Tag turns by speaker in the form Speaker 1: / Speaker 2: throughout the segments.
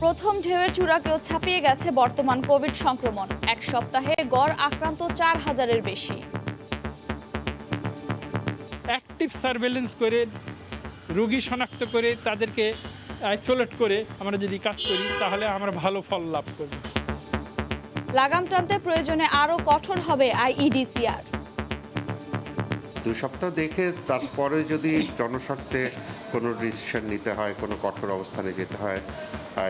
Speaker 1: প্রথম ঢেউয়ের চূড়াকেও ছাপিয়ে গেছে বর্তমান কোভিড সংক্রমণ। এক সপ্তাহে গড় আক্রান্ত ৪,০০০-এর বেশি।
Speaker 2: অ্যাক্টিভ সার্ভেলেন্স করে রোগী শনাক্ত করে তাদেরকে আইসোলেট করে আমরা যদি কাজ করি তাহলে আমরা ভালো ফল লাভ করব।
Speaker 1: লাগাম টানতে প্রয়োজনে আরও কঠোর হবে আইইডিসিআর।
Speaker 3: 2 সপ্তাহ দেখে তারপরে যদি জনস্বার্থে কোনো ডিসিশন নিতে হয়, কোনো কঠোর অবস্থানে যেতে হয়,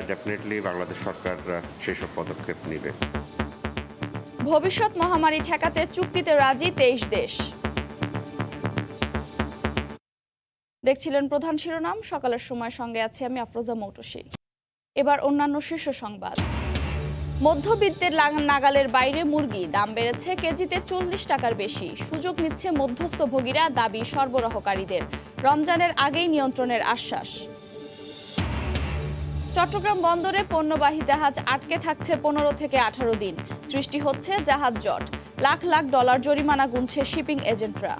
Speaker 3: ডেফিনেটলি বাংলাদেশ সরকার সেসব পদক্ষেপ নেবে।
Speaker 1: ভবিষ্যৎ মহামারী ঠেকাতে চুক্তিতে রাজি 23 দেশ। দেখছিলেন প্রধান শিরোনাম। সকালের সময় সঙ্গে আছি আমি আফরোজা মৌটুসী। এবার অন্যান্য শীর্ষ সংবাদ। মধ্যবিত্তের নাগালের বাইরে মুরগি, দাম বেড়েছে কেজিতে 40 টাকার বেশি। সুযোগ নিচ্ছে মধ্যস্থভোগীরা, দাবি সরবরাহকারীদের। রমজানের আগেই নিয়ন্ত্রণের আশ্বাস। চট্টগ্রাম বন্দরে পণ্যবাহী জাহাজ আটকে থাকছে 15 থেকে 18 দিন। সৃষ্টি হচ্ছে জাহাজ জট। লাখ লাখ ডলার জরিমানা গুনছে শিপিং এজেন্টরা।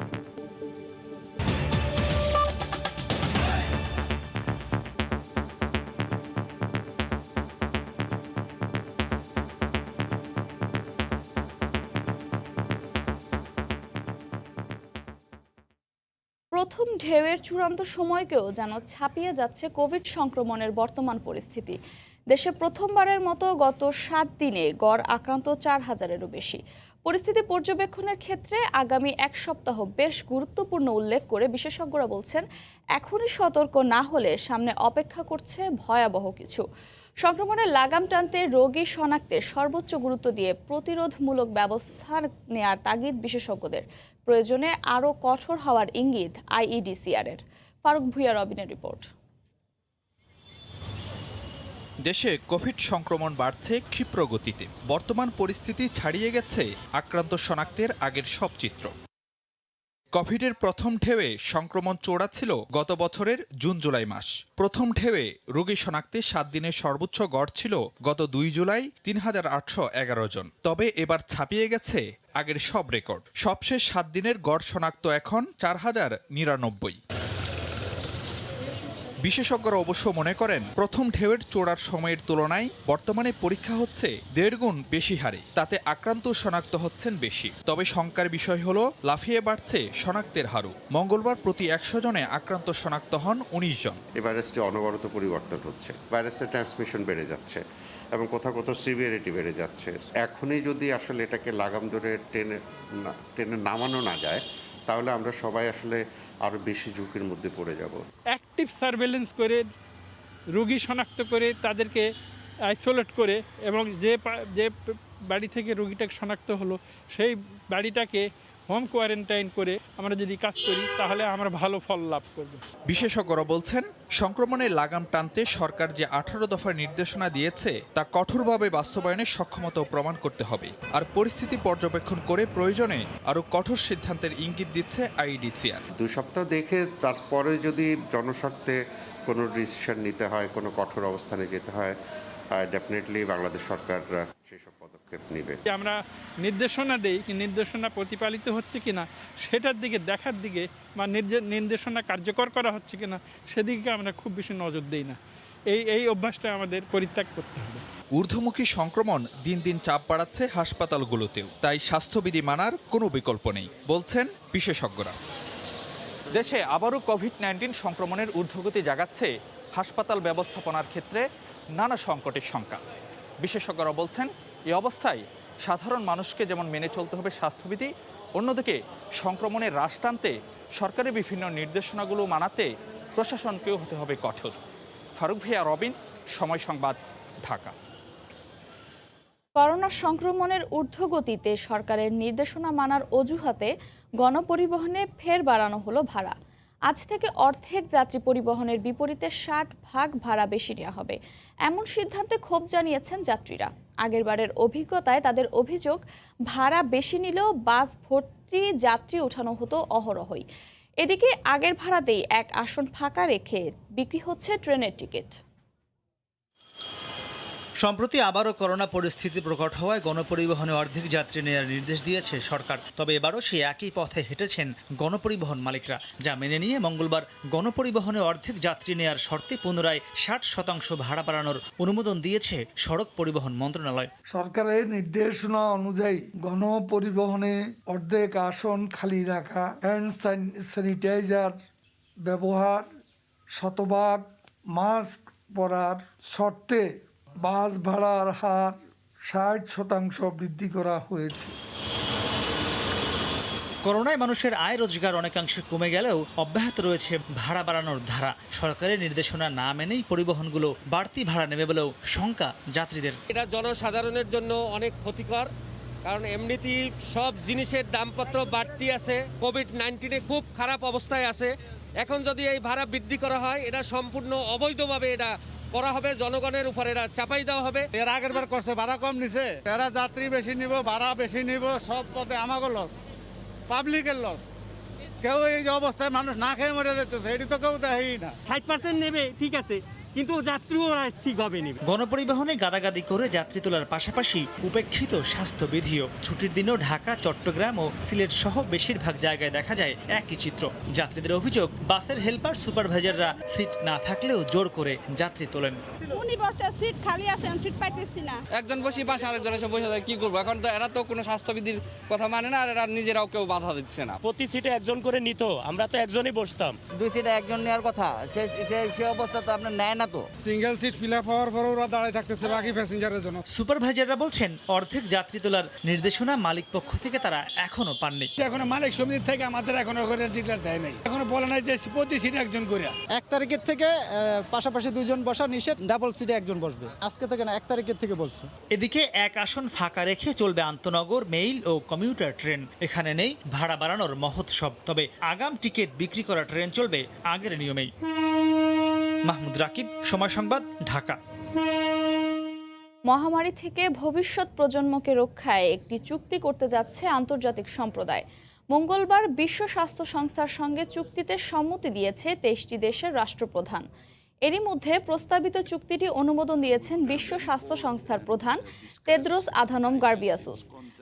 Speaker 1: প্রথম ঢেউয়ের চূড়ান্ত সময়কেও যেন ছাপিয়ে যাচ্ছে কোভিড সংক্রমণের বর্তমান পরিস্থিতি। দেশে প্রথমবারের মতো গত 7 দিনে গড় আক্রান্ত 4,000-এরও বেশি। পরিস্থিতি পর্যবেক্ষণের ক্ষেত্রে আগামী এক সপ্তাহ বেশ গুরুত্বপূর্ণ উল্লেখ করে বিশেষজ্ঞরা বলছেন, এখনই সতর্ক না হলে সামনে অপেক্ষা করছে ভয়াবহ কিছু। সংক্রমণের লাগাম টানতে রোগী শনাক্তে সর্বোচ্চ গুরুত্ব দিয়ে প্রতিরোধমূলক ব্যবস্থা নেয়ার তাগিদ বিশেষজ্ঞদের। প্রয়োজনে আরও কঠোর হওয়ার ইঙ্গিত আইইডিসিআর-এর। ফারুক ভুঁইয়া রবিনের রিপোর্ট।
Speaker 4: দেশে কোভিড সংক্রমণ বাড়ছে ক্ষিপ্র গতিতে। বর্তমান পরিস্থিতি ছাড়িয়ে গেছে আক্রান্ত শনাক্তের আগের সব চিত্র। কোভিডের প্রথম ঢেউয়ে সংক্রমণ চড়া ছিল গত বছরের জুন জুলাই মাস। প্রথম ঢেউয়ে রোগী শনাক্তে 7 দিনের সর্বোচ্চ গড় ছিল গত 2 জুলাই 3,811 জন। তবে এবার ছাপিয়ে গেছে আগের সব রেকর্ড। সবশেষ 7 দিনের গড় শনাক্ত এখন 4,099। বিশেষজ্ঞরা অবশ্য মনে করেন, প্রথম ঢেউয়ের চোড়ার সময়ের তুলনায় বর্তমানে পরীক্ষা হচ্ছে 1.5 গুণ বেশি হারে। তাতে আক্রান্ত শনাক্ত হচ্ছেন বেশি। তবে শঙ্কার বিষয় হলো লাফিয়ে বাড়ছে শনাক্তের হারও। মঙ্গলবার প্রতি 100 জনে আক্রান্ত শনাক্ত হন 19 জন।
Speaker 3: এই ভাইরাসটি অনবরত পরিবর্তন হচ্ছে, ভাইরাসের ট্রান্সমিশন বেড়ে যাচ্ছে এবং কোথাও কোথাও সিভিয়ারিটি বেড়ে যাচ্ছে। এখনই যদি আসলে এটাকে লাগাম ধরে টেনে নামানো না যায়, তাহলে আমরা সবাই আসলে আরো বেশি ঝুঁকির মধ্যে পড়ে যাব।
Speaker 2: অ্যাক্টিভ সার্ভেলেন্স করে রোগী শনাক্ত করে তাদেরকে আইসোলেট করে এবং যে বাড়ি থেকে রোগীটা শনাক্ত হলো সেই বাড়িটাকে হোম কোয়ারেন্টাইন করে আমরা যদি কাজ করি তাহলে আমরা ভালো ফল লাভ করব।
Speaker 4: বিশেষজ্ঞরা বলছেন, সংক্রমণের লাগাম টানতে সরকার যে 18 দফার নির্দেশনা দিয়েছে তা কঠোরভাবে বাস্তবায়নের সক্ষমতাও প্রমাণ করতে হবে। আর পরিস্থিতি পর্যবেক্ষণ করে প্রয়োজনে আরও কঠোর সিদ্ধান্তের ইঙ্গিত দিচ্ছে আইইডিসিআর।
Speaker 3: 2 সপ্তাহ দেখে তারপরে যদি জনস্বার্থে কোনো ডিসিশন নিতে হয়, কোনো কঠোর অবস্থানে যেতে হয়, ডেফিনেটলি বাংলাদেশ সরকার সেসব পদক্ষেপ নেবে।
Speaker 2: আমরা নির্দেশনা দেই, নির্দেশনা প্রতিপালিত হচ্ছে কিনা সেটার দিকে দেখার দিকে বা নির্দেশনা কার্যকর করা হচ্ছে কিনা সেদিকে আমরা খুব বেশি নজর দিই না। এই অভ্যাসটা আমাদের পরিত্যাগ করতে হবে।
Speaker 4: ঊর্ধ্বমুখী সংক্রমণ দিন দিন চাপ বাড়াচ্ছে হাসপাতালগুলোতেও। তাই স্বাস্থ্যবিধি মানার কোনো বিকল্প নেই, বলছেন বিশেষজ্ঞরা। দেশে আবারও কোভিড-19 সংক্রমণের ঊর্ধ্বগতি জাগাচ্ছে হাসপাতাল ব্যবস্থাপনার ক্ষেত্রে নানা সংকটের শঙ্কা। বিশেষজ্ঞরা বলছেন, এই অবস্থায় সাধারণ মানুষকে যেমন মেনে চলতে হবে স্বাস্থ্যবিধি, অন্যদিকে সংক্রমণের হ্রাস টানতে সরকারের বিভিন্ন নির্দেশনাগুলো মানাতে প্রশাসনকেও হতে হবে কঠোর। ফারুক ভুঁইয়া, রবিন, সময় সংবাদ, ঢাকা।
Speaker 1: করোনা সংক্রমণের ঊর্ধ্বগতিতে সরকারের নির্দেশনা মানার অজুহাতে গণপরিবহনে ফের বাড়ানো হলো ভাড়া। আজ থেকে অর্ধেক যাত্রী পরিবহনের বিপরীতে 60% ভাড়া বেশি নেওয়া হবে। এমন সিদ্ধান্তে ক্ষোভ জানিয়েছেন যাত্রীরা। আগেরবারের অভিজ্ঞতায় তাদের অভিযোগ, ভাড়া বেশি নিলেও বাস ভর্তি যাত্রী ওঠানো হতো অহরহই। এদিকে আগের ভাড়াতেই এক আসন ফাঁকা রেখে বিক্রি হচ্ছে ট্রেনের টিকিট।
Speaker 5: সম্প্রতি আবারও করোনা পরিস্থিতি প্রকট হওয়ায় গণপরিবহনে অর্ধেক যাত্রী নেওয়ার নির্দেশ দিয়েছে সরকার। তবে এবারও সেই একই পথে হেঁটেছেন গণপরিবহন মালিকরা, যা মেনে নিয়ে মঙ্গলবার গণপরিবহনে অর্ধেক যাত্রী নেওয়ার শর্তে পুনরায় 60% ভাড়া বাড়ানোর অনুমোদন দিয়েছে সড়ক পরিবহন মন্ত্রণালয়।
Speaker 6: সরকারের নির্দেশনা অনুযায়ী গণপরিবহনে অর্ধেক আসন খালি রাখা, হ্যান্ড স্যানিটাইজার ব্যবহার, শতভাগ মাস্ক পরার শর্তে বাস ভাড়ার হার 60% বৃদ্ধি করা হয়েছে।
Speaker 5: করোনায় মানুষের আয় রোজগার অনেকাংশে কমে গেলেও অব্যাহত রয়েছে ভাড়া বাড়ানোর ধারা। সরকারের নির্দেশনা না মেনেই পরিবহনগুলো বাড়তি ভাড়া নেবে বলেও শঙ্কা যাত্রীদের।
Speaker 7: এটা জনসাধারণের জন্য অনেক ক্ষতিকর, কারণ এমনিতেই সব জিনিসের দামপত্র বাড়তি আছে। কোভিড-19 খুব খারাপ অবস্থায় আছে। এখন যদি এই ভাড়া বৃদ্ধি করা হয়, এটা সম্পূর্ণ অবৈধভাবে এটা করা হবে, জনগণের উপর এটা চাপাই দেওয়া হবে।
Speaker 8: এর আগের বার করছে ভাড়া কম নিছে, এরা যাত্রী বেশি নিব, ভাড়া বেশি নিব, সব পথে আমাকে লস, পাবলিকের লস। কেউ এই যে অবস্থায় মানুষ না খেয়ে মরে যেতেছে, এটি তো কেউ দেখেই না।
Speaker 9: 60% নেবে ঠিক আছে, কিন্তু যাত্রীও ঠিকভাবে নেবে।
Speaker 5: গণপরিবহনে গাদাগাদি করে যাত্রী তোলার পাশাপাশি উপেক্ষিত স্বাস্থ্যবিধিও। ছুটির দিনেও ঢাকা, চট্টগ্রাম ও সিলেট সহ বেশিরভাগ জায়গায় দেখা যায় একই চিত্র। যাত্রীদের অভিযোগ, বাসের হেল্পার সুপারভাইজাররা সিট না থাকলেও জোর করে যাত্রী তোলেন।
Speaker 10: সিট খালি আছে, সিট পাইতেছি না।
Speaker 11: একজন বসে পাশে আরেকজন এসে বসে যায়, কি করবো? এখন তো এরা তো কোনো স্বাস্থ্যবিধির কথা মানে না, আর এরা নিজেরাও কেউ বাধা দিচ্ছে না।
Speaker 9: প্রতি সিটে একজন করে নিত, আমরা তো একজনই বসতাম।
Speaker 12: 2 সিটে একজন নেওয়ার কথা, সে অবস্থা তো আপনার নেয় না তো।
Speaker 8: সিঙ্গেল সিট ফিল আপ হওয়ার পর ওরা দাঁড়িয়ে থাকতেছে বাকি প্যাসেঞ্জারের জন্য।
Speaker 5: সুপারভাইজাররা বলছেন, অর্ধেক যাত্রী তোলার নির্দেশনা মালিক পক্ষ থেকে তারা এখনো পাননি।
Speaker 8: এখনো মালিক সমিতি থেকে আমাদের এখনো ডিক্লেয়ার দেয় নাই, এখনো বলে নাই যে প্রতি সিটে একজন করে।
Speaker 13: 1 তারিখের থেকে পাশাপাশি 2 জন বসা নিষেধ, ডাবল সিটে একজন বসবে। আজকে থেকে না, 1 তারিখের থেকে বলছে।
Speaker 5: এদিকে এক আসন ফাঁকা রেখে চলবে আন্তনগর, মেইল ও কমিউটার ট্রেন। এখানে নেই ভাড়া বাড়ানোর মহোৎসব, তবে আগাম টিকিট বিক্রি করা ট্রেন চলবে আগের নিয়মেই। মাহমুদ রাকিব, সময় সংবাদ, ঢাকা।
Speaker 1: মহামারী থেকে ভবিষ্যৎ প্রজন্মকে রক্ষায় একটি চুক্তি করতে যাচ্ছে আন্তর্জাতিক সম্প্রদায়। মঙ্গলবার বিশ্ব স্বাস্থ্য সংস্থার সঙ্গে চুক্তিতে সম্মতি দিয়েছে 23টি দেশের রাষ্ট্রপ্রধান। এরই মধ্যে প্রস্তাবিত চুক্তিটি অনুমোদন দিয়েছেন বিশ্ব স্বাস্থ্য সংস্থার প্রধান তেদ্রোস আধানম গার্বিয়াসুস।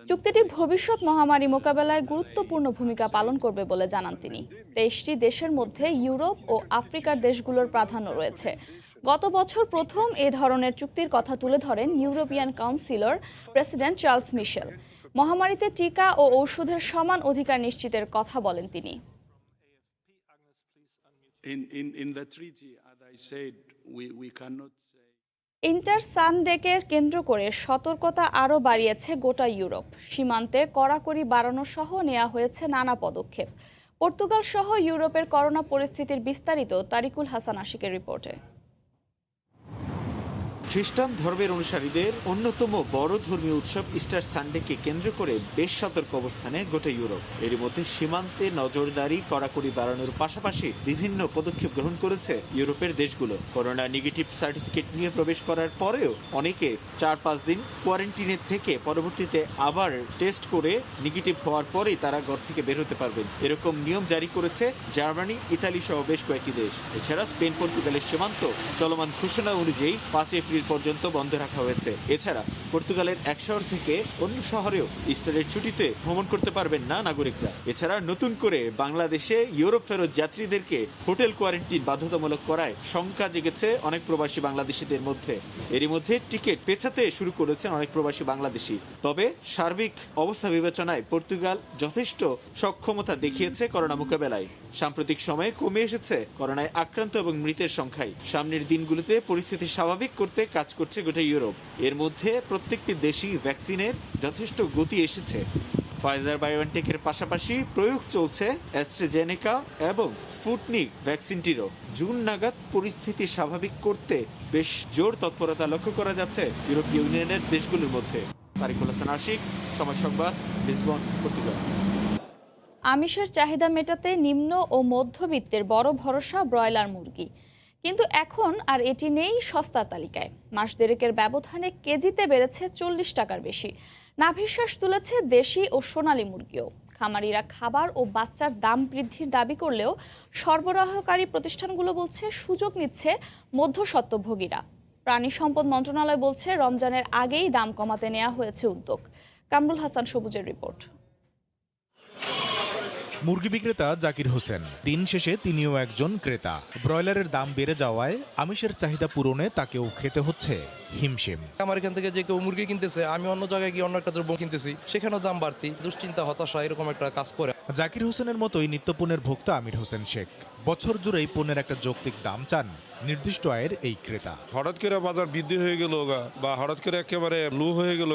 Speaker 1: চুক্তিটি ভবিষ্যৎ মহামারী মোকাবেলায় গুরুত্বপূর্ণ ভূমিকা পালন করবে বলে জানান তিনি। 23টি দেশের মধ্যে ইউরোপ ও আফ্রিকার দেশগুলোর প্রাধান্য রয়েছে। গত বছর প্রথম এ ধরনের চুক্তির কথা তুলে ধরেন ইউরোপিয়ান কাউন্সিলর প্রেসিডেন্ট চার্লস মিশেল। মহামারীতে টিকা ও ঔষধের সমান অধিকার নিশ্চিতের কথা বলেন তিনি। ইন্টার সানডেকে কেন্দ্র করে সতর্কতা আরও বাড়িয়েছে গোটা ইউরোপ। সীমান্তে কড়াকড়ি বাড়ানো সহ নেওয়া হয়েছে নানা পদক্ষেপ। পর্তুগাল সহ ইউরোপের করোনা পরিস্থিতির বিস্তারিত তারিকুল হাসান আশিকের রিপোর্টে।
Speaker 14: খ্রিস্টান ধর্মের অনুসারীদের অন্যতম বড় ধর্মীয় উৎসব ইস্টার সানডেকে কেন্দ্র করে বেশ সতর্ক অবস্থানে গোটা ইউরোপ। এর মধ্যে সীমান্তে নজরদারি কড়াকড়ি বাড়ানোর পাশাপাশি বিভিন্ন পদক্ষেপ গ্রহণ করেছে ইউরোপের দেশগুলো। করোনা নেগেটিভ সার্টিফিকেট নিয়ে প্রবেশ করার পরেও অনেকে 4-5 দিন কোয়ারেন্টিনে থেকে পরবর্তীতে আবার টেস্ট করে নেগেটিভ হওয়ার পরেই তারা ঘর থেকে বের হতে পারবেন, এরকম নিয়ম জারি করেছে জার্মানি, ইতালি সহ বেশ কয়েকটি দেশ। এছাড়া স্পেন, পর্তুগালের সীমান্ত চলমান ঘোষণা অনুযায়ী 5 এপ্রিল পর্যন্ত বন্ধ রাখা হয়েছে। এছাড়া পর্তুগালের এক শহর থেকে অন্য শহরেও ইস্টারের ছুটিতে ভ্রমণ করতে পারবেন না নাগরিকরা। এছাড়া নতুন করে বাংলাদেশে ইউরোপ ফেরত যাত্রীদেরকে হোটেল কোয়ারেন্টিন বাধ্যতামূলক করায় শঙ্কা জেগেছে অনেক প্রবাসী বাংলাদেশিদের মধ্যে। এরই মধ্যে টিকিট পেছাতে শুরু করেছেন অনেক প্রবাসী বাংলাদেশি। তবে সার্বিক অবস্থা বিবেচনায় পর্তুগাল যথেষ্ট সক্ষমতা দেখিয়েছে করোনা মোকাবেলায়। সাম্প্রতিক সময়ে কমে এসেছে করোনায় আক্রান্ত এবং মৃতের সংখ্যায়। সামনের দিনগুলোতে পরিস্থিতি স্বাভাবিক করতে কাজ করছে গোটা ইউরোপ। এর মধ্যে প্রত্যেকটি দেশই ভ্যাকসিনের যথেষ্ট গতি এসেছে। ফাইজার বায়োএনটেকের পাশাপাশি প্রয়োগ চলছে অ্যাস্ট্রাজেনেকা এবং স্পুটনিক ভ্যাকসিনটিরও। জুন নাগাদ পরিস্থিতি স্বাভাবিক করতে বেশ জোর তৎপরতা লক্ষ্য করা যাচ্ছে ইউরোপীয় ইউনিয়নের দেশগুলোর মধ্যে। তারিকুল হাসান আশিক, সময় সংবাদ, লিসবন, পর্তুগাল।
Speaker 1: আমিষের চাহিদা মেটাতে নিম্ন ও মধ্যবিত্তের বড় ভরসা ব্রয়লার মুরগি। কিন্তু এখন আর এটি নেই সস্তার তালিকায়। মাস দেড়েকের ব্যবধানে কেজিতে বেড়েছে 40 টাকার বেশি। নাভিশ্বাস তুলেছে দেশি ও সোনালী মুরগিও। খামারিরা খাবার ও বাচ্চার দাম বৃদ্ধির দাবি করলেও সরবরাহকারী প্রতিষ্ঠানগুলো বলছে সুযোগ নিচ্ছে মধ্যস্বত্বভোগীরা। প্রাণী সম্পদ মন্ত্রণালয় বলছে রমজানের আগেই দাম কমাতে নেওয়া হয়েছে উদ্যোগ। কামরুল হাসান সবুজের রিপোর্ট।
Speaker 15: মুরগি বিক্রেতা জাকির হোসেন, দিন শেষে তিনিও একজন ক্রেতা। ব্রয়লারের দাম বেড়ে যাওয়ায় আমিষের চাহিদা পূরণে তাকেও খেতে হচ্ছে হিমশিম।
Speaker 11: আমার এখান থেকে যে কেউ মুরগি কিনতেছে, আমি অন্য জায়গায় গিয়ে অন্য একটা দ্রব্য কিনতেছি, সেখানেও দাম বাড়তি, দুশ্চিন্তা, হতাশা এরকম একটা কাজ করে।
Speaker 15: জাকির হোসেনের মতোই নিত্যপণ্যের ভোক্তা আমির হোসেন শেখ। বছর জুড়েই পণ্যের একটা যৌক্তিক দাম চান নির্দিষ্ট আয়ের এই ক্রেতা।
Speaker 16: হঠাৎ করে বাজার বৃদ্ধি হয়ে গেল বা হঠাৎ করে একেবারে লো হয়ে গেল,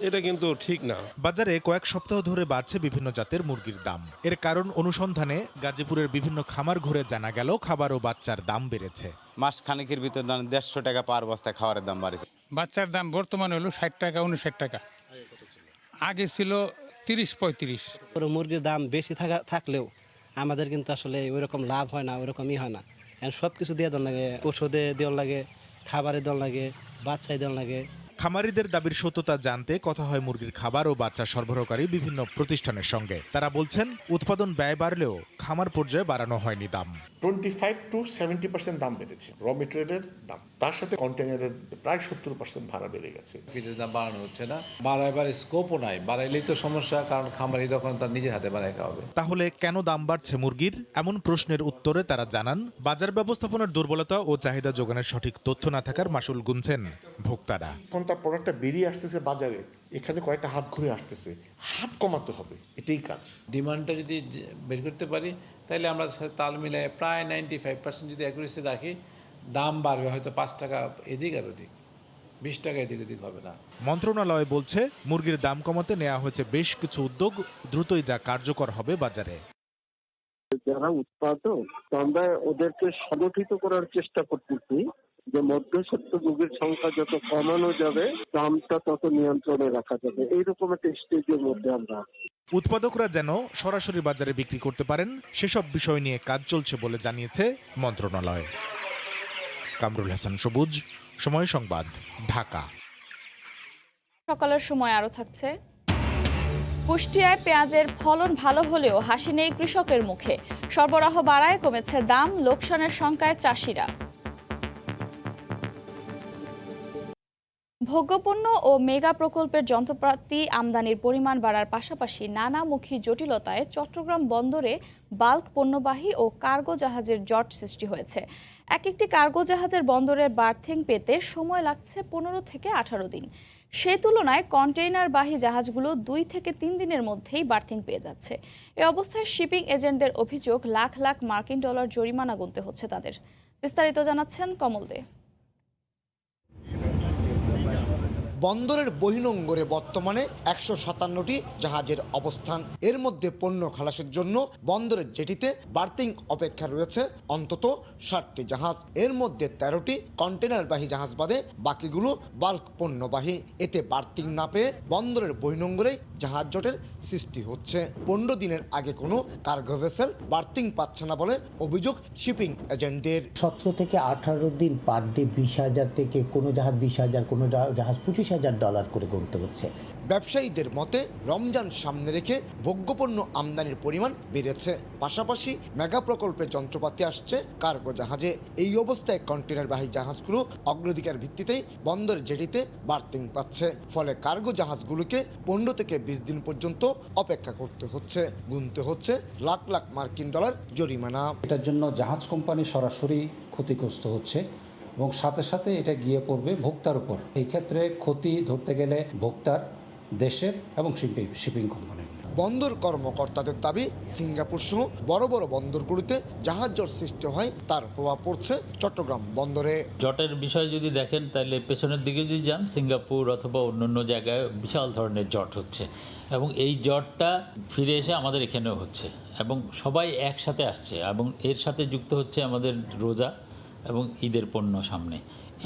Speaker 16: এটা কিন্তু ঠিক না।
Speaker 15: বাজারে কয়েক সপ্তাহ ধরে বাড়ছে বিভিন্ন জাতের মুরগির দাম। এর কারণ অনুসন্ধানে গাজীপুরের বিভিন্ন খামার ঘুরে জানা গেল খাবার ও বাচ্চার দাম বেড়েছে।
Speaker 17: মাস খানিকের ভিতর 150 টাকা পার বস্তায় খাবারের দাম বাড়ছে।
Speaker 8: বাচ্চার দাম বর্তমানে হলো 60 টাকা 59 টাকা, আগে ছিল 30-35।
Speaker 13: মুরগির দাম বেশি থাকলেও আমাদের কিন্তু আসলে ওইরকম লাভ হয় না, ওইরকমই হয় না। সব কিছু দিয়ে দেওয়ার লাগে, ওষুধে দেওয়ার লাগে, খাবারে দেওয়ার লাগে, বাচ্চায় দেওয়ার লাগে।
Speaker 15: খামারিদের দাবির সত্যতা জানতে কথা হয় মুরগির খাবার ও বাচ্চা সরবরাহকারী বিভিন্ন প্রতিষ্ঠানের সঙ্গে। তারা বলছেন উৎপাদন ব্যয় বাড়লেও খামার পর্যায়ে বাড়ানো হয়নি দাম।
Speaker 18: 25 to 70% দাম বেড়েছে র মেটেরিয়ালের দাম, তার সাথে কন্টেনারের প্রায় 70% ভাড়া বেড়ে গেছে।
Speaker 19: ফিডের দাম বাড়ানো হচ্ছে না, বাড়াইবার স্কোপও নাই, বাড়াইলেই তো সমস্যা, কারণ খামারি তখন তার নিজের হাতে বানাই খাওয়াবে।
Speaker 15: তাহলে কেন দাম বাড়ছে মুরগির? এমন প্রশ্নের উত্তরে তারা জানান বাজার ব্যবস্থাপনার দুর্বলতা ও চাহিদা যোগানের সঠিক তথ্য না থাকার মাসুল গুনছেন ভোক্তারা।
Speaker 18: তার প্রোডাক্টটা বেরিয়ে আসতেছে বাজারে, এখানে কয়েকটা হাত ঘুরে আসতেছে, হাত কমাতে হবে, এটাই কাজ।
Speaker 19: ডিমান্ডটা যদি বের করতে পারি তাহলে আমরা তাল মিলায় প্রায় 95% যদি অ্যাকুরেসি রাখি, দাম বাড়বে হয়তো 5 টাকা এদিক আর ওদিক, 20 টাকা এদিক ওদিক হবে না।
Speaker 15: মন্ত্রণালয় বলছে মুরগির দাম কমাতে নেওয়া হয়েছে বেশ কিছু উদ্যোগ, দ্রুতই যা কার্যকর হবে বাজারে।
Speaker 20: যারা উৎপাদক, আমরা ওদেরকে সংগঠিত করার চেষ্টা করতেছি যে মধ্যস্বত্ব ভোগীর সংখ্যা যত কমানো যাবে দামটা তত নিয়ন্ত্রণে রাখা যাবে, এইরকম একটা স্টেজের মধ্যে আমরা।
Speaker 15: উৎপাদকরা যেন সরাসরি বাজারে বিক্রি করতে পারেন সেসব বিষয় নিয়ে কাজ চলছে বলে জানিয়েছে মন্ত্রণালয়। কামরুল হাসান সবুজ, সময় সংবাদ, ঢাকা।
Speaker 1: সকালের সময় আরো থাকছে। কুষ্টিয়ায় পেঁয়াজের ফলন ভালো হলেও হাসি নেই কৃষকের মুখে। সরবরাহ বাড়ায় কমেছে দাম, লোকসানের শঙ্কায় চাষিরা। ভোগ্যপণ্য ও মেগা প্রকল্পের যন্ত্রপাতি আমদানির পরিমাণ বাড়ার পাশাপাশি নানামুখী জটিলতায় চট্টগ্রাম বন্দরে বাল্ক পণ্যবাহী ও কার্গো জাহাজের জট সৃষ্টি হয়েছে। একটি কার্গো জাহাজের বন্দরে বার্থিং পেতে সময় লাগছে 15 থেকে 18 দিন। সে তুলনায় কন্টেইনারবাহী জাহাজগুলো 2 থেকে 3 দিনের মধ্যেই বার্থিং পেয়ে যাচ্ছে। এ অবস্থায় শিপিং এজেন্টদের অভিযোগ লাখ লাখ মার্কিন ডলার জরিমানা গুনতে হচ্ছে তাদের। বিস্তারিত জানাচ্ছেন কমল দে।
Speaker 21: বন্দরের বহির্নোঙরে বর্তমানে 157টি জাহাজের অবস্থান। এর মধ্যে পণ্য খালাসের জন্য বন্দরের জেটিতে বার্থিং অপেক্ষা রয়েছে অন্তত 60টি জাহাজ। এর মধ্যে 13টি কন্টেনারবাহী জাহাজ বাদে বাকিগুলো বাল্ক পণ্যবাহী। এতে বার্থিং না পেয়ে বন্দরের বহির্নোঙরে জাহাজ জটের সৃষ্টি হচ্ছে। 15 দিনের আগে কোনো কার্গো ভেসেল বার্থিং পাচ্ছে না বলে অভিযোগ শিপিং এজেন্টদের।
Speaker 22: 17 থেকে 18 দিন পার ডে 20,000 থেকে কোনো জাহাজ 20,000, কোনো জাহাজ $25,000 করে গুনতে হচ্ছে।
Speaker 21: ব্যবসায়ীদের মতে রমজান সামনে রেখে ভোগ্যপণ্য আমদানির পরিমাণ বেড়েছে, পাশাপাশি মেগা প্রকল্পের যন্ত্রপাতি আসছে কার্গো জাহাজে। এই অবস্থায় কন্টেনারবাহী জাহাজগুলো অগ্রাধিকার ভিত্তিতেই বন্দরের জেটিতে বার্থিং পাচ্ছে। ফলে কার্গো জাহাজগুলোকে 15 থেকে 20 দিন পর্যন্ত অপেক্ষা করতে হচ্ছে, গুনতে হচ্ছে লাখ লাখ মার্কিন ডলার জরিমানা।
Speaker 23: এটার জন্য জাহাজ কোম্পানি সরাসরি ক্ষতিগ্রস্ত হচ্ছে এবং সাথে সাথে এটা গিয়ে পড়বে ভোক্তার উপর। এই ক্ষেত্রে ক্ষতি ধরতে গেলে ভোক্তার, দেশের এবং শিপিং কোম্পানির।
Speaker 21: বন্দর কর্মকর্তাদের দাবি সিঙ্গাপুর সহ বড় বড় বন্দরগুলোতে জাহাজ জট সৃষ্টি হয়, তার প্রভাব পড়ছে চট্টগ্রাম বন্দরে।
Speaker 24: জটের বিষয় যদি দেখেন তাহলে পেছনের দিকে যদি যান, সিঙ্গাপুর অথবা অন্যান্য জায়গায় বিশাল ধরনের জট হচ্ছে এবং এই জটটা ফিরে এসে আমাদের এখানেও হচ্ছে এবং সবাই একসাথে আসছে এবং এর সাথে যুক্ত হচ্ছে আমাদের রোজা এবং ঈদের পণ্য সামনে,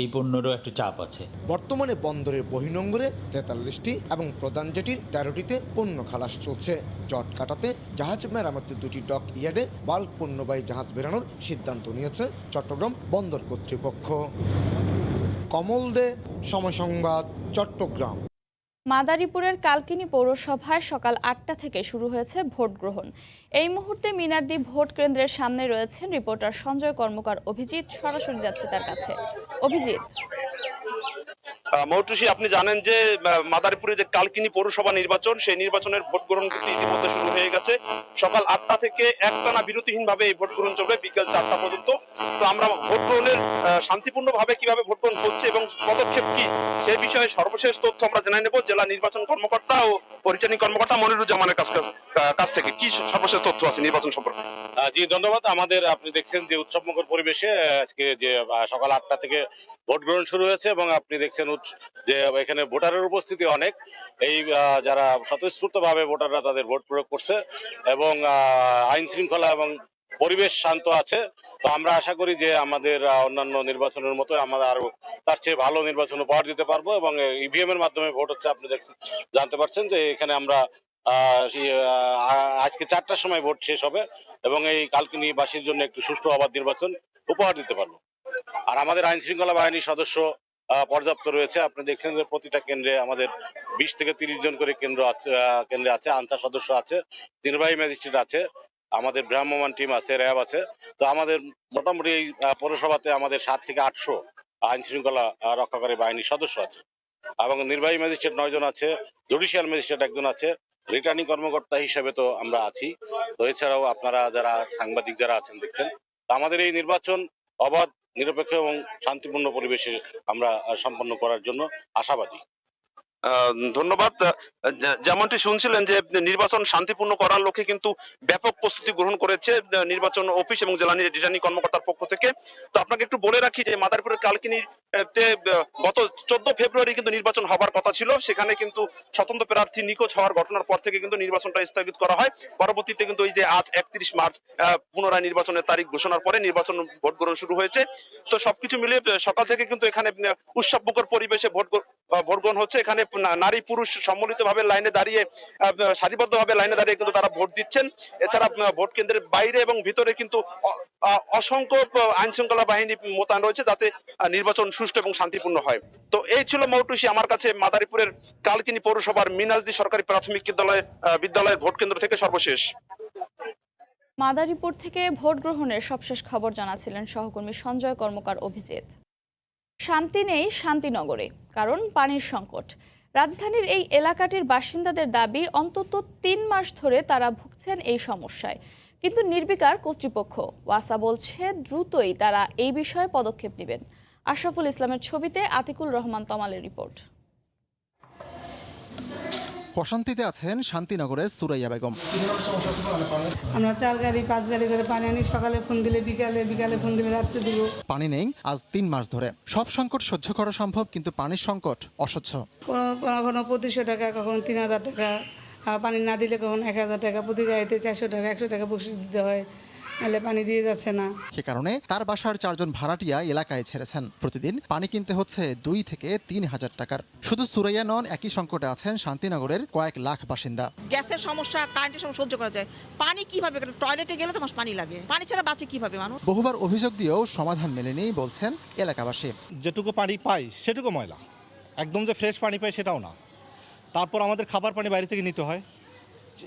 Speaker 24: এই পণ্যেরও একটা চাপ আছে।
Speaker 21: বর্তমানে বন্দরের বহির্নোঙরে 43টি এবং প্রধান জেটির 13টিতে পণ্য খালাস চলছে। জট কাটাতে জাহাজ মেরামতের 2টি ডক ইয়ার্ডে বাল্ক পণ্যবাহী জাহাজ বেরানোর সিদ্ধান্ত নিয়েছে চট্টগ্রাম বন্দর কর্তৃপক্ষ। কমল দে, সময় সংবাদ, চট্টগ্রাম।
Speaker 1: মাদারীপুরের কালকিনি পৌরসভায় সকাল 8টা থেকে শুরু হয়েছে ভোট গ্রহণ। এই মুহূর্তে মিনারদি ভোট কেন্দ্রের সামনে রয়েছেন রিপোর্টার সঞ্জয় কর্মকার অভিজিৎ। সরাসরি যাচ্ছে তার কাছে। অভিজিৎ।
Speaker 2: মৌটুসী, আপনি জানেন যে মাদারীপুরে যে কালকিনি পৌরসভা নির্বাচন, সেই নির্বাচনের ভোট গ্রহণ কিন্তু ইতিমধ্যে শুরু হয়ে গেছে। সকাল 8টা থেকে একটানা বিরতিহীন ভাবে এই ভোট গ্রহণ চলবে বিকেল 4টা পর্যন্ত। তো আমরা ভোট গ্রহণের শান্তিপূর্ণ ভাবে কিভাবে ভোট গ্রহণ হচ্ছে এবং পদক্ষেপ কি সে বিষয়ে সর্বশেষ তথ্য আমরা জেনে নেব জেলা নির্বাচন কর্মকর্তা ও রিটার্নিং কর্মকর্তা মনিরুজ্জামানের কাছ থেকে। কি সর্বশেষ তথ্য আছে নির্বাচন সম্পর্কে?
Speaker 3: জি ধন্যবাদ। আমাদের আপনি দেখছেন যে উৎসবমুখর পরিবেশে আজকে যে সকাল 8টা থেকে ভোট গ্রহণ শুরু হয়েছে এবং আপনি দেখছেন যে এখানে ভোটারের উপস্থিতি অনেক। এই যারা স্বতঃস্ফূর্ত ভাবে ভোটাররা তাদের ভোট প্রয়োগ করছে এবং আইন শৃঙ্খলা এবং পরিবেশ শান্ত আছে। তো আমরা আশা করি যে আমাদের অন্যান্য নির্বাচনের মতো আমরা আরো তার চেয়ে ভালো নির্বাচন উপহার দিতে পারবো এবং ইভিএম এর মাধ্যমে ভোট হচ্ছে। আপনি জানতে পারছেন যে এখানে আমরা আজকে 4টার সময় ভোট শেষ হবে এবং এই কালকিনিবাসীর জন্য একটু সুষ্ঠু অবাধ নির্বাচন উপহার দিতে পারবো। আর আমাদের আইন শৃঙ্খলা বাহিনীর সদস্য পর্যাপ্ত রয়েছে। আপনি দেখছেন যে প্রতিটা কেন্দ্রে আমাদের 20 থেকে 30 জন করে কেন্দ্রে আছে, আনসার সদস্য আছে, নির্বাহী ম্যাজিস্ট্রেট আছে, আমাদের ভ্রাম্যমাণ টিম আছে, র্যাব আছে। তো আমাদের মোটামুটি এই পৌরসভাতে আমাদের 7 থেকে 800 আইন শৃঙ্খলা রক্ষাকারী বাহিনীর সদস্য আছে এবং নির্বাহী ম্যাজিস্ট্রেট 9 জন আছে, জুডিশিয়াল ম্যাজিস্ট্রেট 1 জন আছে, রিটার্নিং কর্মকর্তা হিসেবে তো আমরা আছি। তো এছাড়াও আপনারা যারা সাংবাদিক যারা আছেন দেখছেন, আমাদের এই নির্বাচন অবাধ, নিরপেক্ষ এবং শান্তিপূর্ণ পরিবেশে আমরা সম্পন্ন করার জন্য আশাবাদী।
Speaker 2: ধন্যবাদ। যেমনটি শুনছিলেন যে নির্বাচন শান্তিপূর্ণ করার লক্ষ্যে কিন্তু ব্যাপক প্রস্তুতি গ্রহণ করেছে নির্বাচন অফিস এবং জেলা রিটার্নিং কর্মকর্তার পক্ষ থেকে। তো আপনাকে একটু বলে রাখি যে মাদারীপুরের কালকিনিতে গত 14 ফেব্রুয়ারি কিন্তু নির্বাচন হবার কথা ছিল। সেখানে কিন্তু স্বতন্ত্র প্রার্থী নিখোঁজ হওয়ার ঘটনার পর থেকে কিন্তু নির্বাচনটা স্থগিত করা হয়। পরবর্তীতে কিন্তু এই যে আজ 31 মার্চ পুনরায় নির্বাচনের তারিখ ঘোষণার পরে নির্বাচন ভোট গ্রহণ শুরু হয়েছে। তো সবকিছু মিলিয়ে সকাল থেকে কিন্তু এখানে উৎসবমুখর পরিবেশে ভোট গ্রহণ হচ্ছে। এখানে নারী পুরুষ সম্মিলিতভাবে লাইনে দাঁড়িয়ে সারিবদ্ধভাবে লাইনে দাঁড়িয়ে কিন্তু তারা ভোট দিচ্ছেন। এছাড়া ভোট কেন্দ্রের বাইরে এবং ভিতরে কিন্তু অসংখ্য আইন শৃঙ্খলা বাহিনী মোতায়েন রয়েছে যাতে নির্বাচন সুষ্ঠু এবং শান্তিপূর্ণ হয়। তো এই ছিল মৌটুসী আমার কাছে মাদারীপুরের কালকিনি পৌরসভার মিনাজদি সরকারি প্রাথমিক বিদ্যালয়ের ভোট কেন্দ্র থেকে সর্বশেষ।
Speaker 1: মাদারীপুর থেকে ভোট গ্রহণের সবশেষ খবর জানাচ্ছিলেন সহকর্মী সঞ্জয় কর্মকার অভিজিৎ। শান্তি নেই শান্তিনগরে, কারণ পানির সংকট। রাজধানীর এই এলাকাটির বাসিন্দাদের দাবি অন্তত 3 মাস ধরে তারা ভুগছেন এই সমস্যায়, কিন্তু নির্বিকার কর্তৃপক্ষ। ওয়াসা বলছে দ্রুতই তারা এই বিষয়ে পদক্ষেপ নেবেন। আশরাফুল ইসলামের ছবিতে আতিকুল রহমান তমালের রিপোর্ট।
Speaker 4: অশান্তিতে আছেন শান্তিনগরের সুরাইয়া বেগম।
Speaker 6: আমরা 4 গাড়ি 5 গাড়ি করে পানি আনি, সকালে ফোন দিলে বিকালে ফোন দিলে রাত্রে দিব।
Speaker 4: পানি নেই আজ 3 মাস ধরে। সব সংকট সহ্য করা সম্ভব, কিন্তু পানির সংকট অসহ্য।
Speaker 6: কখনো 2500 টাকা, কখনো 3000 টাকা, পানি না দিলে কখনো 1000 টাকা, প্রতি গাড়িতে 400 টাকা 100 টাকা বকশিশ দিতে হয়, নাহলে পানি দিয়ে যাচ্ছে না।
Speaker 4: সে কারণে তার বাসার 4 জন ভাড়াটিয়া এলাকায় ছেড়েছেন। প্রতিদিন পানি কিনতে হচ্ছে 2 থেকে 3000 টাকার। শুধু সুরাইয়া নন, একই সংকটে আছেন শান্তিনগরের কয়েক লাখ বাসিন্দা।
Speaker 25: গ্যাসের সমস্যা, কারেন্টের সমস্যা সহ্য করা যায়, পানি কিভাবে? টয়লেটে গেলে তো আমার পানি লাগে, পানি ছাড়া বাঁচে কিভাবে মানুষ?
Speaker 4: বহুবার অভিযোগ দিয়েও সমাধান মেলেনি বলছেন এলাকাবাসী।
Speaker 26: যেটুকু পানি পাই সেটুকু ময়লা, একদম যে ফ্রেশ পানি পাই সেটাও না। তারপর আমাদের খাবার পানি বাইরে থেকে নিতে হয়,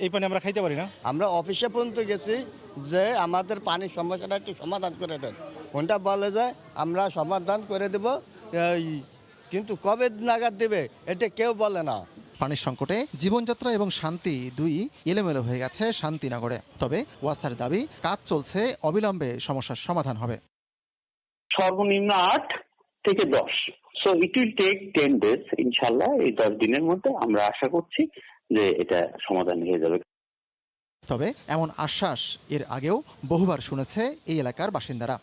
Speaker 26: এই পানি আমরা খাইতে পারি না।
Speaker 27: আমরা অফিসে পর্যন্ত গেছি যে আমাদের পানির সমস্যাটা একটু সমাধান করে দেন। ওটা বলে যে আমরা সমাধান করে দেব, কিন্তু কবে নাগাদ দেবে এটা কেউ বলে না।
Speaker 4: পানির সংকটে জীবনযাত্রা এবং শান্তি দুই এলোমেলো হয়ে গেছে শান্তিনগরে। তবে ওয়াসার দাবি কাজ চলছে, অবিলম্বে সমস্যার সমাধান হবে।
Speaker 28: সর্বনিম্ন 8 থেকে 10, so it will take 10 days. ইনশাআল্লাহ এই 10 দিনের মধ্যে আমরা আশা করছি যে এটা সমাধান হয়ে যাবে।
Speaker 4: তবে এমন আশ্বাস এর আগেও বহুবার শুনেছে এই এলাকার বাসিন্দারা।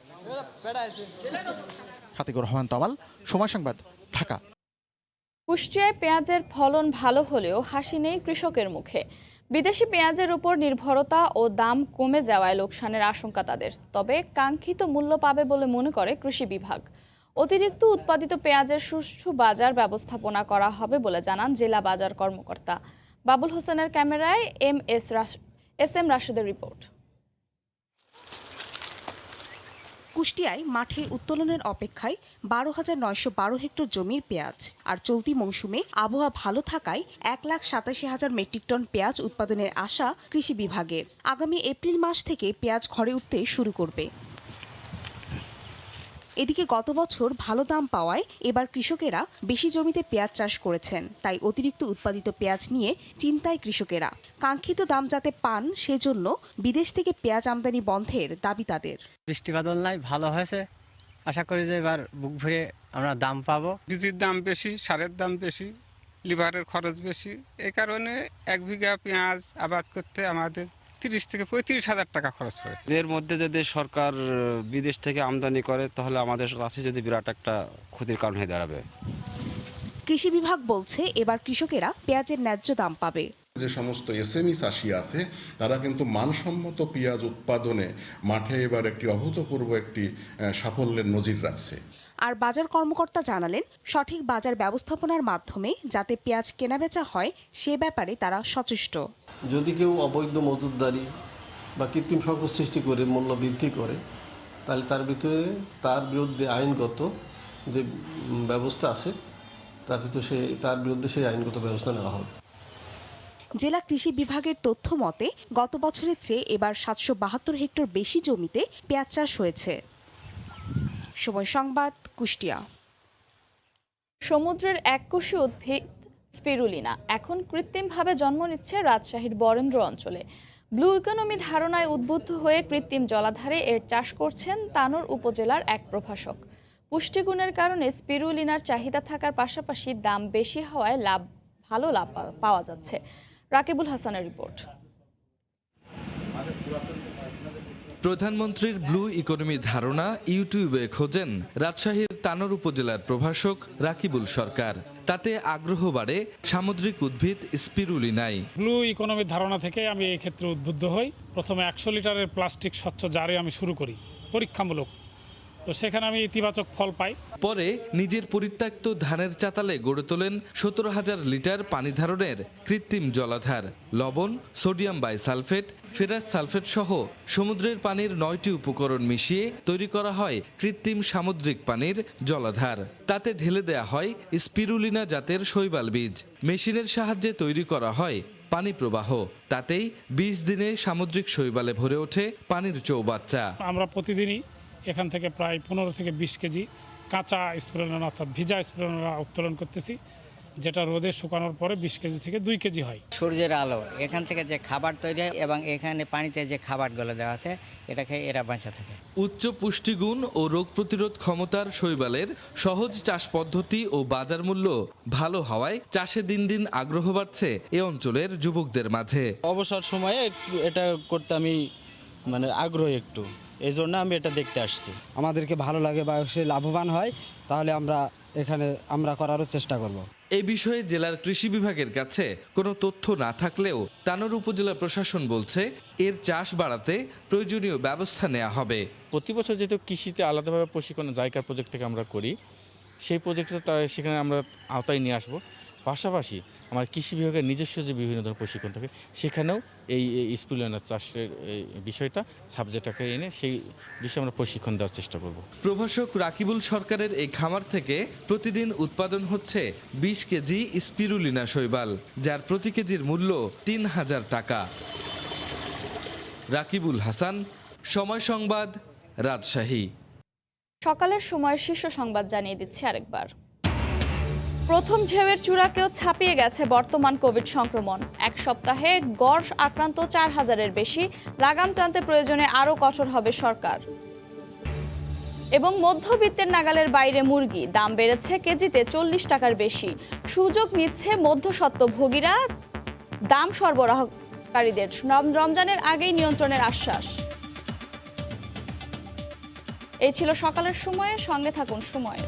Speaker 4: আতিকুর রহমান তমাল, সময় সংবাদ, ঢাকা।
Speaker 1: কুষ্টিয়ায় পেঁয়াজের ফলন ভালো হলেও হাসি নেই কৃষকের মুখে। বিদেশি পেঁয়াজের উপর নির্ভরতা ও দাম কমে যাওয়ায় লোকসানের আশঙ্কা তাদের। তবে কাঙ্ক্ষিত মূল্য পাবে বলে মনে করে কৃষি বিভাগ। অতিরিক্ত উৎপাদিত পেঁয়াজের সুষ্ঠু বাজার ব্যবস্থাপনা করা হবে বলে জানান জেলা বাজার কর্মকর্তা। বাবুল হোসেনের ক্যামেরায় এস এম রাশেদের রিপোর্ট।
Speaker 29: কুষ্টিয়ায় মাঠে উত্তোলনের অপেক্ষায় 12,912 হেক্টর জমির পেঁয়াজ। আর চলতি মৌসুমে আবহাওয়া ভালো থাকায় 1,87,000 মেট্রিক টন পেঁয়াজ উৎপাদনের আশা কৃষি বিভাগের। আগামী এপ্রিল মাস থেকে পেঁয়াজ ঘরে উঠতে শুরু করবে। এদিকে গত বছর ভালো দাম পাওয়ায় এবার কৃষকেরা বেশি জমিতে পেঁয়াজ চাষ করেছেন, তাই অতিরিক্ত উৎপাদিত পেঁয়াজ নিয়ে চিন্তায় কৃষকেরা। কাঙ্ক্ষিত দাম যাতে পান সেজন্য বিদেশ থেকে পেঁয়াজ আমদানি বন্ধের দাবি তাদের।
Speaker 5: বৃষ্টি বাদল নাই, ভালো হয়েছে, আশা করি যে এবার বুক ভরে আমরা দাম পাবো।
Speaker 7: বীজের দাম বেশি, সারের দাম বেশি, লিভারের খরচ বেশি, এই কারণে 1 বিঘা পেঁয়াজ আবাদ করতে আমাদের 30 থেকে 35,000 টাকা খরচ পড়েছে।
Speaker 9: এর মধ্যে যদি সরকার বিদেশ থেকে আমদানি করে তাহলে আমাদের কাছে যদি বিরাট একটা ক্ষতির কারণ হয়ে দাঁড়াবে।
Speaker 29: কৃষি বিভাগ বলছে এবার কৃষকেরা পেঁয়াজের ন্যায্য দাম পাবে।
Speaker 18: যে সমস্ত এসএমই চাষি আছে তারা কিন্তু মানসম্মত পেঁয়াজ উৎপাদনে মাঠে এবার একটি অভূতপূর্ব একটি সাফল্যের নজির রাখছে।
Speaker 29: আর বাজার কর্মকর্তা জানালেন, সঠিক বাজার ব্যবস্থাপনার মাধ্যমে যাতে পেঁয়াজ কেনাবেচা হয় সে ব্যাপারে তারা সচেষ্ট।
Speaker 10: যদি কেউ অবৈধ মজুতদারি বা কৃত্রিম সংকট সৃষ্টি করে মূল্য বৃদ্ধি করে, তাহলে তার বিরুদ্ধে আইনগত যে ব্যবস্থা আছে তার বিরুদ্ধে সেই আইনগত ব্যবস্থা নেওয়া হবে।
Speaker 29: জেলা কৃষি বিভাগের তথ্য মতে গত বছরের চেয়ে এবার 772 হেক্টর বেশি জমিতে পেঁয়াজ চাষ হয়েছে। সময় সংবাদ, কুষ্টিয়া।
Speaker 1: সমুদ্রের এককোষী উদ্ভিদ স্পিরুলিনা এখন কৃত্রিমভাবে জন্ম নিচ্ছে রাজশাহীর বরেন্দ্র অঞ্চলে। ব্লু ইকোনমি ধারণায় উদ্বুদ্ধ হয়ে কৃত্রিম জলাধারে এর চাষ করছেন তানোর উপজেলার এক প্রভাষক। পুষ্টিগুণের কারণে স্পিরুলিনার চাহিদা থাকার পাশাপাশি দাম বেশি হওয়ায় ভালো লাভ পাওয়া যাচ্ছে। রাকিবুল হাসানের রিপোর্ট।
Speaker 11: প্রধানমন্ত্রীর ব্লু ইকোনমি ধারণা ইউটিউবে খোঁজেন রাজশাহীর তানোর উপজেলার প্রভাষক রাকিবুল সরকার। তাতে আগ্রহ বাড়ে সামুদ্রিক উদ্ভিদ স্পিরুলিনায়।
Speaker 12: ব্লু ইকোনমির ধারণা থেকে আমি এই ক্ষেত্রে উদ্বুদ্ধ হই। প্রথমে 100 লিটারের প্লাস্টিক স্বচ্ছ জারে আমি শুরু করি পরীক্ষামূলক, তো সেখানে আমি ইতিবাচক ফল পাই।
Speaker 11: পরে নিজের পরিত্যক্ত ধানের চাতালে গড়ে তোলেন 17,000 লিটার পানি ধারণের কৃত্রিম জলাধার। লবণ, সোডিয়াম বাইসালফেট, ফেরাস সালফেট সহ সমুদ্রের পানির 9টি উপকরণ মিশিয়ে তৈরি করা হয় কৃত্রিম সামুদ্রিক পানির জলাধার। তাতে ঢেলে দেয়া হয় স্পিরুলিনা জাতের শৈবাল বীজ। মেশিনের সাহায্যে তৈরি করা হয় পানি প্রবাহ। তাতেই 20 দিনে সামুদ্রিক শৈবালে ভরে ওঠে পানির চৌবাচ্চা।
Speaker 12: আমরা প্রতিদিনই এখান থেকে প্রায় 15 থেকে 20 কেজি কাঁচা স্পিরুলিনা অর্থাৎ ভিজা স্পিরুলিনা উত্তোলন করতেছি, যেটা রোদে শুকানোর পরে 20 কেজি থেকে 2 কেজি হয়।
Speaker 14: সূর্যের আলো এখান থেকে যে খাবার তৈরি হয় এবং এখানে পানিতে যে খাবারগুলো দেওয়া আছে এটা খেয়ে এরা বাঁচা থাকে।
Speaker 11: উচ্চ পুষ্টিগুণ ও রোগ প্রতিরোধ ক্ষমতার শৈবালের সহজ চাষ পদ্ধতি ও বাজার মূল্য ভালো হওয়ায় চাষে দিন দিন আগ্রহ বাড়ছে এ অঞ্চলের যুবকদের মাঝে।
Speaker 16: অবসর সময়ে এটা করতে আমি আগ্রহী একটু, এই জন্য আমি এটা দেখতে আসছি।
Speaker 17: আমাদেরকে ভালো লাগে বা সে লাভবান হয়, তাহলে আমরা করারও চেষ্টা করব।
Speaker 11: এই বিষয়ে জেলার কৃষি বিভাগের কাছে কোনো তথ্য না থাকলেও তানোর উপজেলা প্রশাসন বলছে এর চাষ বাড়াতে প্রয়োজনীয় ব্যবস্থা নেওয়া হবে।
Speaker 30: প্রতি বছর যেহেতু কৃষিতে আলাদাভাবে প্রশিক্ষণ জায়কার প্রজেক্ট থেকে আমরা করি, সেই প্রজেক্টটা সেখানে আমরা আওতায় নিয়ে আসবো। পাশাপাশি আমার কৃষি বিভাগের নিজস্ব যে বিভিন্ন ধরনের প্রশিক্ষণ থাকে সেখানেও এই স্পিরুলিনা চাষের বিষয়টা সাবজেক্টটাকে এনে সেই বিষয়ে আমরা প্রশিক্ষণ দেওয়ার চেষ্টা করব।
Speaker 11: প্রভাষক রাকিবুল সরকারের এই খামার থেকে প্রতিদিন উৎপাদন হচ্ছে 20 কেজি স্পিরুলিনা শৈবাল, যার প্রতি কেজির মূল্য 3,000 টাকা। রাকিবুল হাসান, সময় সংবাদ, রাজশাহী।
Speaker 1: সকালের সময় শীর্ষ সংবাদ জানিয়ে দিচ্ছি আরেকবার। প্রথম ঢেউয়ের চূড়াকেও ছাপিয়ে গেছে বর্তমান কোভিড সংক্রমণ। এক সপ্তাহে গড় আক্রান্ত 4,000-এর বেশি। লাগাম টানতে প্রয়োজনে আরও কঠোর হবে সরকার। এবং মধ্যবিত্তের নাগালের বাইরে মুরগি, দাম বেড়েছে কেজিতে 40 টাকার বেশি। সুযোগ নিচ্ছে মধ্যস্বত্বভোগীরা, দাম সরবরাহকারীদের। রমজানের আগেই নিয়ন্ত্রণের আশ্বাস। এই ছিল সকালের সময়ে, সঙ্গে থাকুন সময়।